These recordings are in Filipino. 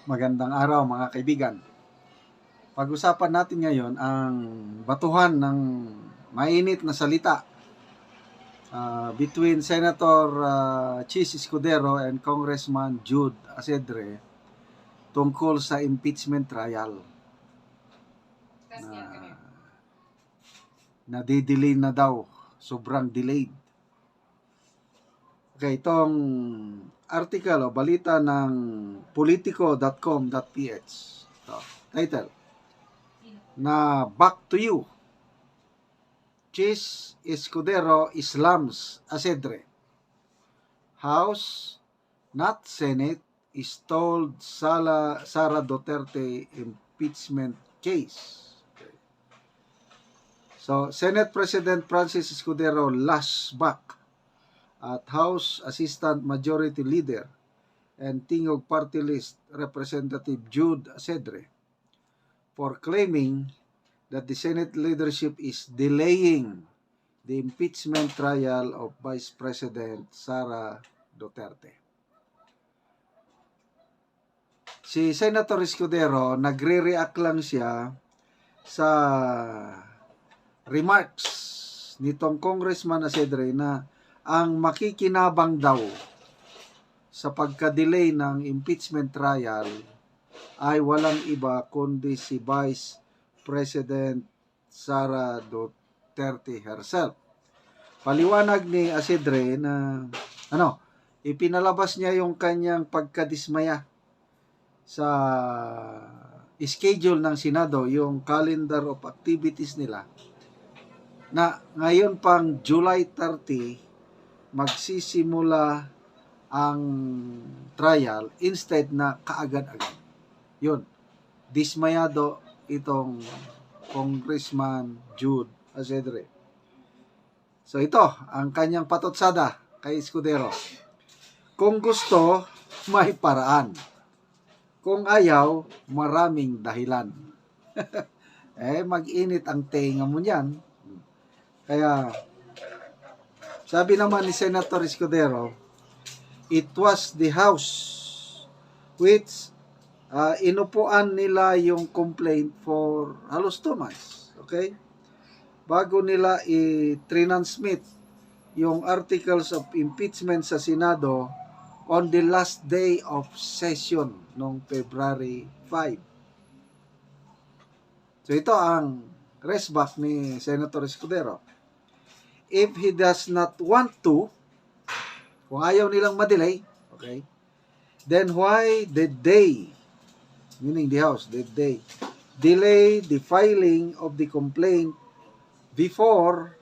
Magandang araw mga kaibigan. Pag-usapan natin ngayon ang batuhan ng mainit na salita between Senator Chis Escudero and Congressman Jude Asedre tungkol sa impeachment trial. Nadidelay na daw, sobrang delayed. Okay, itong article o balita ng politico.com.ph. Title, na back to you. Chis Escudero slams Asedre. House, not Senate, is told Sara Duterte impeachment case. Okay. So, Senate President Francis Escudero lashed back at House Assistant Majority Leader and Tingog Party List Representative Jude Asedre for claiming that the Senate leadership is delaying the impeachment trial of Vice President Sara Duterte. Si Senator Escudero, nagre-react lang siya sa remarks nitong Congressman Asedre na ang makikinabang daw sa pagka-delay ng impeachment trial ay walang iba kundi si Vice President Sara Duterte herself. Paliwanag ni Asedre na ipinalabas niya yung kanyang pagkadismaya sa schedule ng Senado, yung calendar of activities nila, na ngayon pang July 30 magsisimula ang trial instead na kaagad-agad. Yun, dismayado itong Congressman Jude Asedre. So ito, ang kanyang patotsada kay Escudero. Kung gusto, may paraan. Kung ayaw, maraming dahilan. Mag-init ang tenga mo niyan. Kaya, sabi naman ni Senator Escudero, it was the House which inupuan nila yung complaint for halos 2 months. Okay? Bago nila i-transmit yung articles of impeachment sa Senado on the last day of session noong February 5. So ito ang resback ni Senator Escudero. If he does not want to, kung ayaw nilang madelay, okay, then why did they, meaning the House, did they delay the filing of the complaint before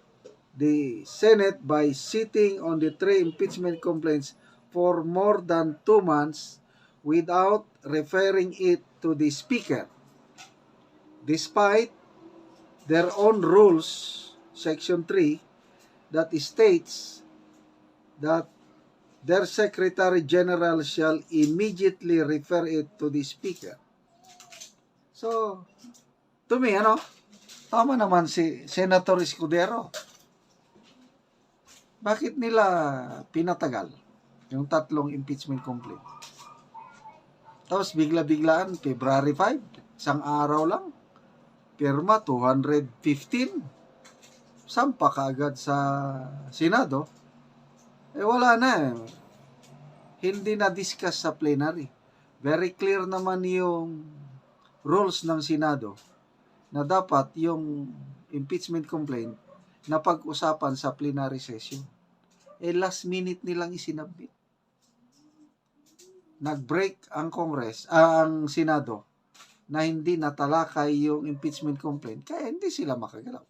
the Senate by sitting on the 3 impeachment complaints for more than 2 months without referring it to the Speaker, despite their own rules, Section 3, that states that their Secretary General shall immediately refer it to the Speaker. So, to me, tama naman si Senator Escudero. Bakit nila pinatagal yung 3 impeachment complaint? Tapos bigla-biglaan, February 5, isang araw lang, pirma 215. Sampa kaagad sa Senado. Wala na. Hindi na-discuss sa plenary. Very clear naman yung rules ng Senado na dapat yung impeachment complaint na pag-usapan sa plenary session. Last minute nilang isinabit. Nag-break ang Congress, ang Senado, na hindi natalakay yung impeachment complaint, kaya hindi sila makagalaw.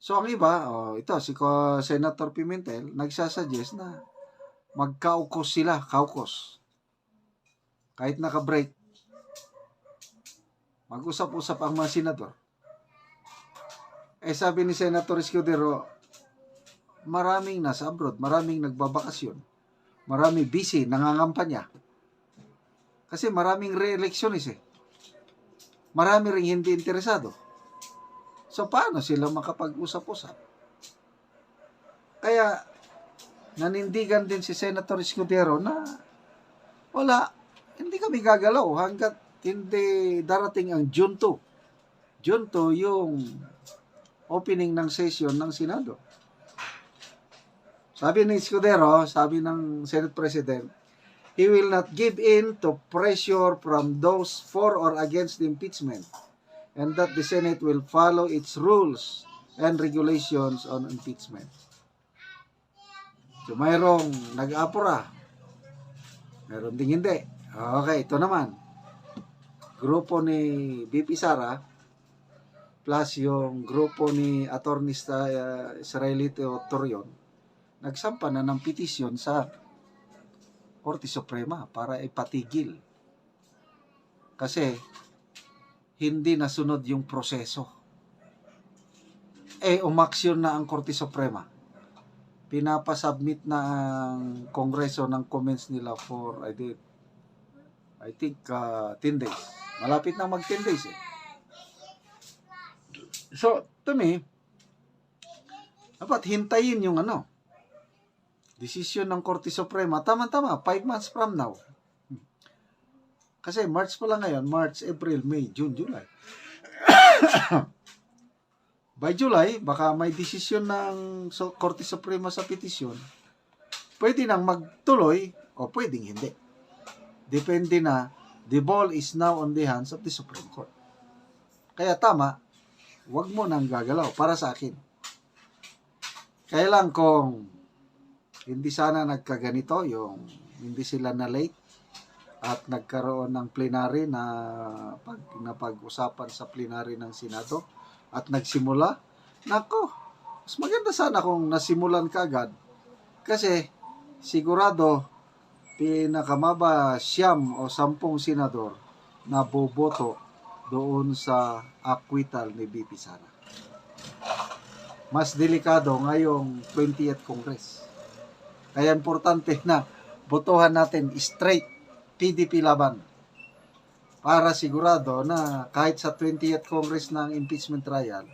So ang iba, ito si Senator Pimentel, nagsasuggest na mag-caucus sila, caucus. Kahit naka-break, mag-usap-usap ang mga senador. Sabi ni Senator Escudero, maraming nasa abroad, maraming nagbabakasyon, marami busy, nangangampanya. Kasi maraming re-electionist Marami ring hindi interesado. So, paano sila makapag-usap-usap? Kaya, nanindigan din si Senator Escudero na Wala. Hindi kami gagalaw hanggat hindi darating ang June 2. June 2 yung opening ng session ng Senado. Sabi ni Escudero, sabi ng Senate President, he will not give in to pressure from those for or against the impeachment, and that the Senate will follow its rules and regulations on impeachment. So mayroong nag-apura, mayroon ding hindi. Okay, ito naman. Grupo ni BP Sara plus yung grupo ni Atty. Israelito Torion nagsampa na ng petisyon sa Korte Suprema para ipatigil. Kasi hindi nasunod yung proseso. Umaksyon na ang Korte Suprema. Pinapasubmit na ang Kongreso ng comments nila for, I think 10 days. Malapit na mag 10 days eh. So, to me, dapat hintayin yung desisyon ng Korte Suprema. Tama-tama, 5 months from now. Kasi March pa lang ngayon, March, April, May, June, July. By July, baka may desisyon ng Korte Suprema sa petisyon. Pwede nang magtuloy o pwedeng hindi. Depende na, the ball is now on the hands of the Supreme Court. Kaya tama, wag mo nang gagalaw para sa akin. Kaya lang kung hindi sana nagkaganito, yung hindi sila na late at nagkaroon ng plenary na pag-usapan sa plenary ng Senado at nagsimula, nako, mas maganda sana kung nasimulan kaagad kasi sigurado pinakamaba 9 o 10 senador na boboto doon sa acquittal ni BP Sara. Mas delikado ngayong 20th Congress. Kaya importante na botohan natin straight PDP laban para sigurado na kahit sa 20th Congress ng impeachment trial,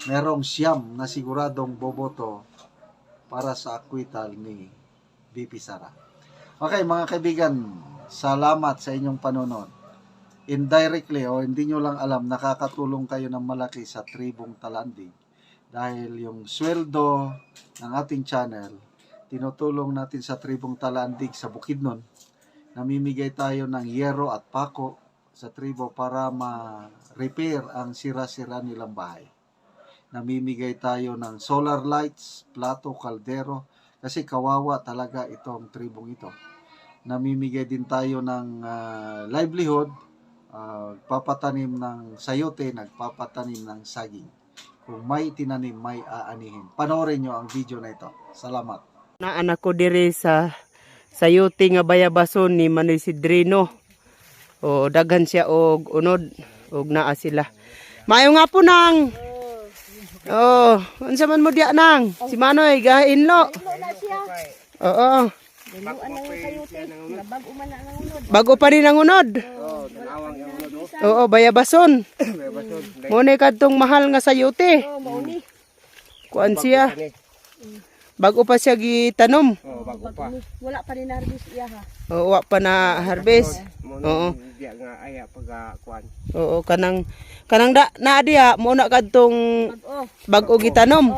merong 9 na siguradong boboto para sa acquittal ni BP Sara. Okay mga kaibigan, salamat sa inyong panonood. Indirectly o hindi nyo lang alam, nakakatulong kayo ng malaki sa Tribong Talandig dahil yung sweldo ng ating channel, tinutulong natin sa Tribong Talandig sa Bukidnon. Namimigay tayo ng yero at pako sa tribo para ma-repair ang sira-sira nilang bahay. Namimigay tayo ng solar lights, plato, kaldero, kasi kawawa talaga itong tribong ito. Namimigay din tayo ng livelihood, papatanim ng sayote, nagpapatanim ng saging. Kung may tinanim, may aanihin. Panoorin nyo ang video na ito. Salamat. Na anak ko diri sa sayote nga bayabason ni Manisidrino. O daghan siya og unod og naa sila. Maayo nga po nang. Oh, unsa man mo diya nang? Si Manoy gahinlo. Oo. Bago pa rin ang unod. Oo, bayabason. Muna kadtong mahal nga sayote. Kuan siya. Bago pa siya gitanom. Bago pa. Wala pa rin na-harvest iya ha. Oo, wala pa na harvest. Oo. Diya nga aya pag kuan. Oo, kanang na diya mo na kadtong bago gitanom.